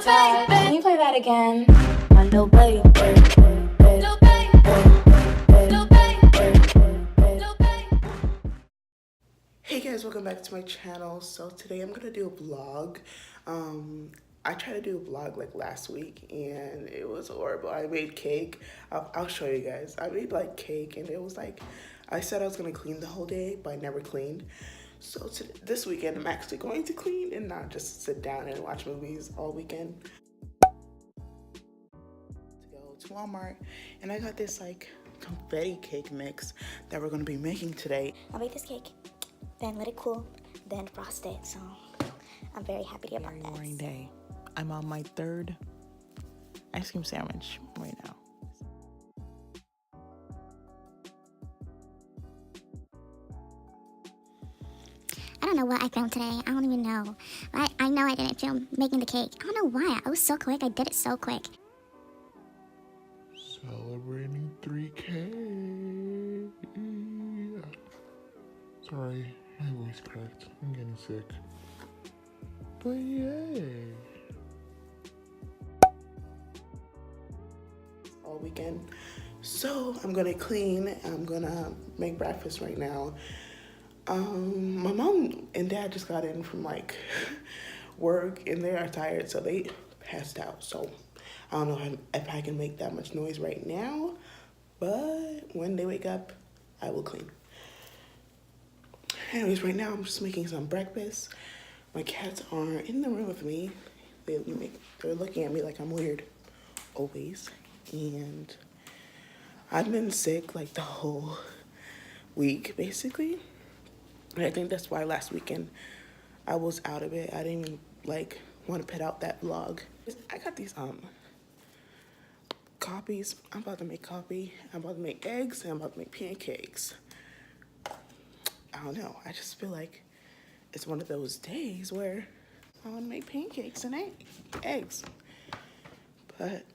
side. Can you play that again? My little baby. Hey guys, welcome back to my channel. So today I'm gonna do a vlog. I tried to do a vlog like last week and it was horrible. I made cake. I'll show you guys. I made like cake and it was like, I said I was gonna clean the whole day, but I never cleaned. So this weekend I'm actually going to clean and not just sit down and watch movies all weekend. To go to Walmart and I got this like confetti cake mix that we're gonna be making today. I'll make this cake, then let it cool, then frost it. So I'm very happy about that. Boring day. I'm on my third ice cream sandwich right now. I don't know what I filmed today. I don't even know. But I know I didn't film making the cake. I don't know why. I was so quick. I did it so quick. Celebrating 3K. Sorry, my voice cracked. I'm getting sick. But yay. All weekend. So I'm gonna clean. I'm gonna make breakfast right now. My mom and dad just got in from like work and they are tired, so they passed out. So I don't know if I can make that much noise right now, but when they wake up, I will clean. Anyways, right now I'm just making some breakfast. My cats are in the room with me. They're looking at me like I'm weird, always. And I've been sick like the whole week, basically. And I think that's why last weekend I was out of it. I didn't even like want to put out that vlog. I got these coffees. I'm about to make coffee. I'm about to make eggs and I'm about to make pancakes. I don't know. I just feel like it's one of those days where I want to make pancakes and eggs. But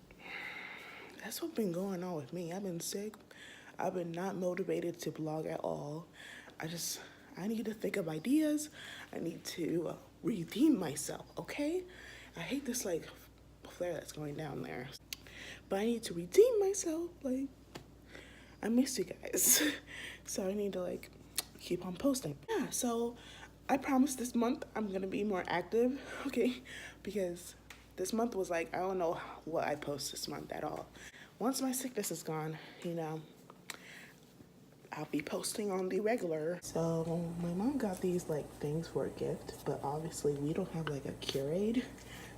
that's what's been going on with me. I've been sick. I've been not motivated to vlog at all. I need to think of ideas. I need to redeem myself, okay? I hate this like flare that's going down there. But I need to redeem myself. Like, I miss you guys. So I need to like keep on posting. Yeah, so I promise this month I'm gonna be more active, okay? Because this month was like, I don't know what I post this month at all. Once my sickness is gone, you know, I'll be posting on the regular. So my mom got these like things for a gift, but obviously we don't have like a Keurig.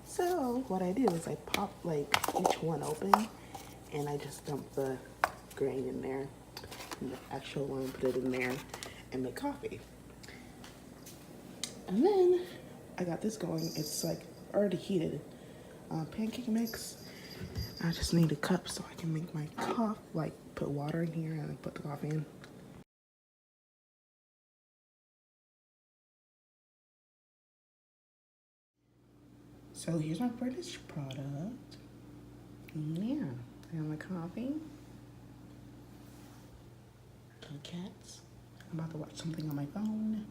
So what I do is I pop like each one open and I just dump the grain in there and the actual one, put it in there and make coffee. And then I got this going. It's like already heated pancake mix. I just need a cup so I can make my coffee, like put water in here and put the coffee in. So here's my finished product. Yeah, I have my coffee. My cats. I'm about to watch something on my phone.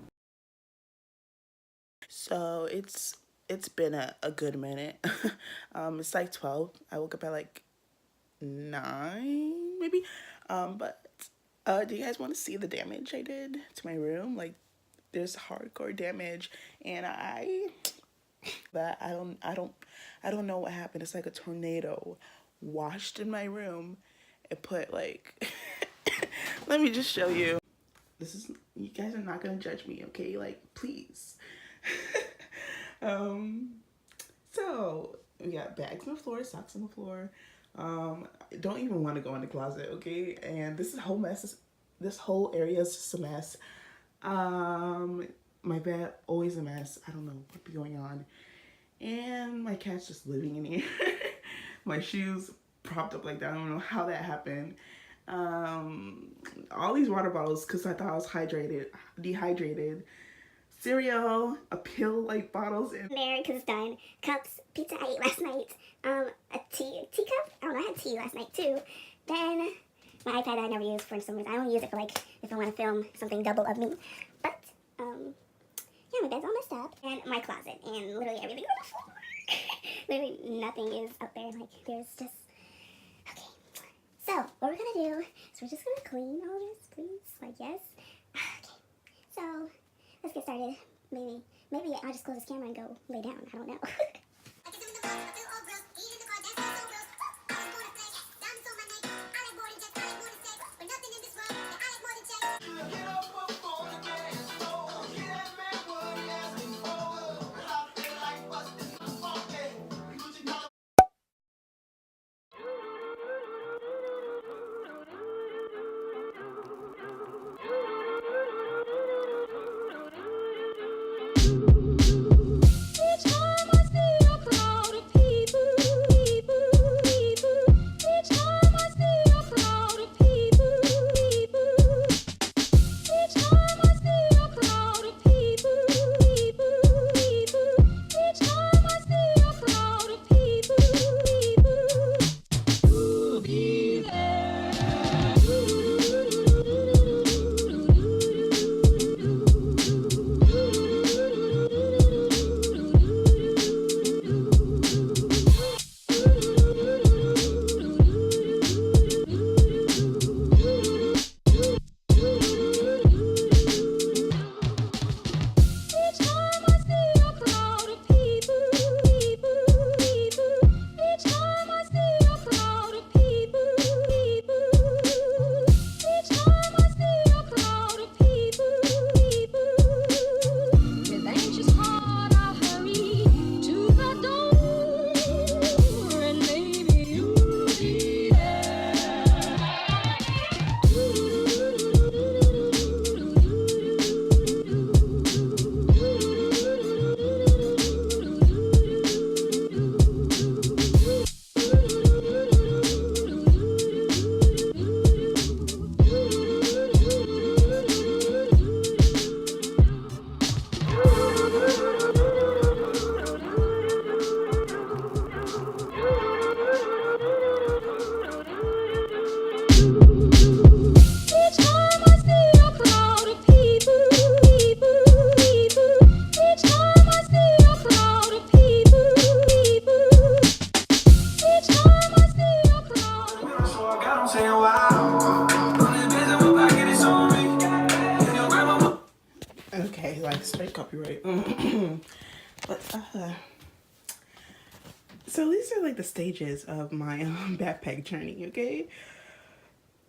So it's been a good minute. It's like 12. I woke up at like 9 maybe. But do you guys want to see the damage I did to my room? Like there's hardcore damage and I don't know what happened. It's like a tornado washed in my room. It put like let me just show you. You guys are not gonna judge me, okay? Like, please. So we got bags on the floor, socks on the floor. Don't even want to go in the closet, okay? And this whole area is just a mess. My bed always a mess. I don't know what be going on. And my cat's just living in here. My shoes propped up like that. I don't know how that happened. All these water bottles because I thought I was dehydrated. Cereal, a pill like bottles in There, because it's done. Cups, pizza I ate last night. A teacup. I don't know, I had tea last night too. Then my iPad I never use for some reason. I only use it for like if I want to film something double of me. But yeah, my bed's all messed up. And my closet and literally everything on the floor. Literally nothing is up there. Like, there's just... Okay. So, what we're gonna do is we're just gonna clean all this, please. Like, yes. Okay. So, let's get started. Maybe I'll just close this camera and go lay down. I don't know. Okay, like straight copyright. But so these are like the stages of my backpack journey. Okay,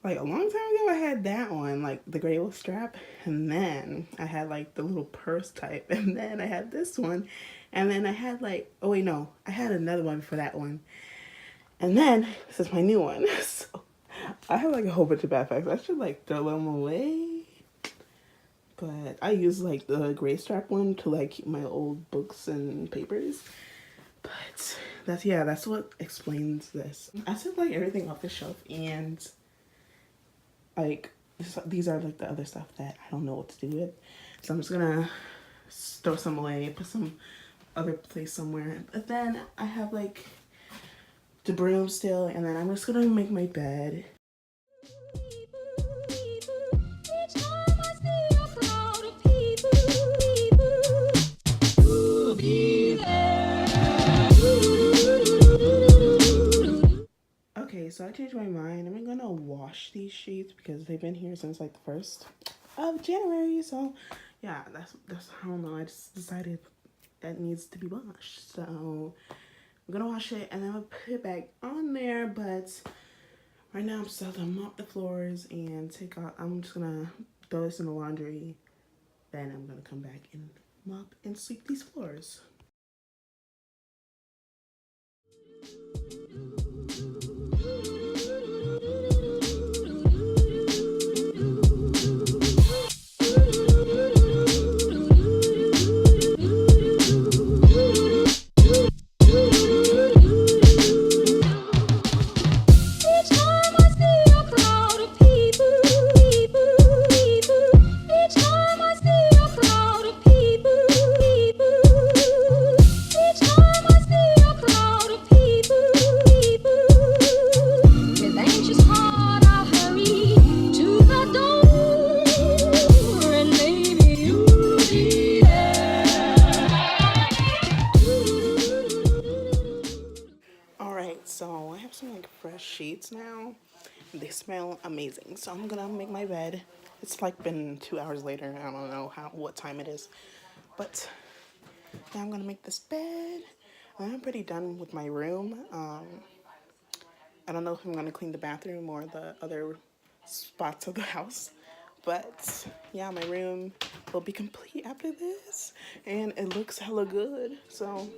like a long time ago I had that one, like the gray little strap, and then I had like the little purse type, and then I had this one, and then I had like, oh wait, no, I had another one for that one, and then this is my new one. So I have like a whole bunch of backpacks. I should like throw them away. But I use like the gray strap one to like keep my old books and papers. But that's what explains this. I took like everything off the shelf, and like these are like the other stuff that I don't know what to do with. So I'm just gonna throw some away, put some other place somewhere. But then I have like the broom still, and then I'm just gonna make my bed. Okay, so I changed my mind. I'm gonna wash these sheets because they've been here since like the 1st of January. So yeah, that's I don't know. I just decided that needs to be washed. So I'm gonna wash it and then I'll put it back on there. But right now I'm still gonna mop the floors and take out. I'm just gonna throw this in the laundry. Then I'm gonna come back and mop and sweep these floors. sheets now. They smell amazing. So I'm gonna make my bed. It's like been 2 hours later. I don't know what time it is. But now I'm gonna make this bed. I'm pretty done with my room. I don't know if I'm gonna clean the bathroom or the other spots of the house. But yeah, my room will be complete after this. And it looks hella good. So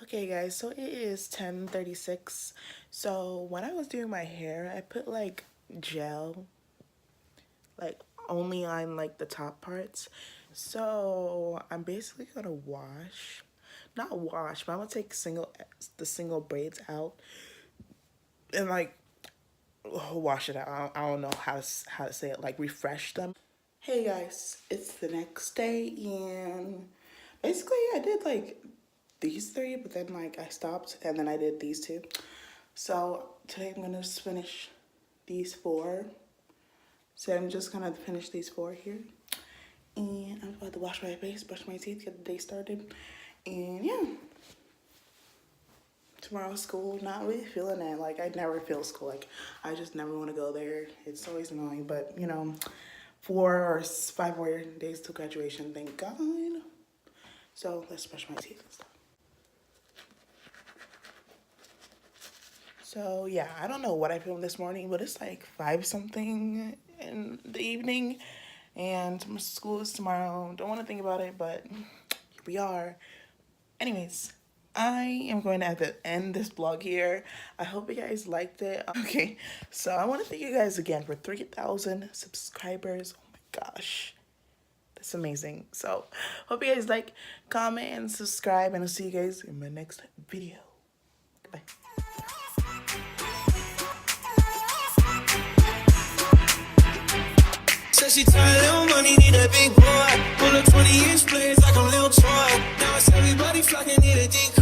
okay guys, so it is 10:36. So when I was doing my hair, I put like gel, like only on like the top parts. So I'm basically gonna wash, not wash, but I'm gonna take the single braids out and like wash it out. I don't know how to say it, like refresh them. Hey guys, it's the next day and basically I did like these three, but then like I stopped and then I did these two. So today I'm gonna just finish these four. So I'm just gonna finish these four here. And I'm about to wash my face, brush my teeth, get the day started. And yeah. Tomorrow's school, not really feeling it. Like I never feel school. Like I just never want to go there. It's always annoying, but you know, 4 or 5 more days till graduation, thank God. So let's brush my teeth and stuff. So yeah, I don't know what I filmed this morning, but it's like 5 something in the evening and school is tomorrow. Don't want to think about it, but here we are. Anyways, I am going to have to end this vlog here. I hope you guys liked it. Okay, so I want to thank you guys again for 3,000 subscribers. Oh my gosh, that's amazing. So hope you guys like, comment, and subscribe, and I'll see you guys in my next video. Goodbye. Said she tired, little money, need a big boy. Pull up 20-inch blades like I'm Lil Troy. Now it's everybody flocking, need a decoy.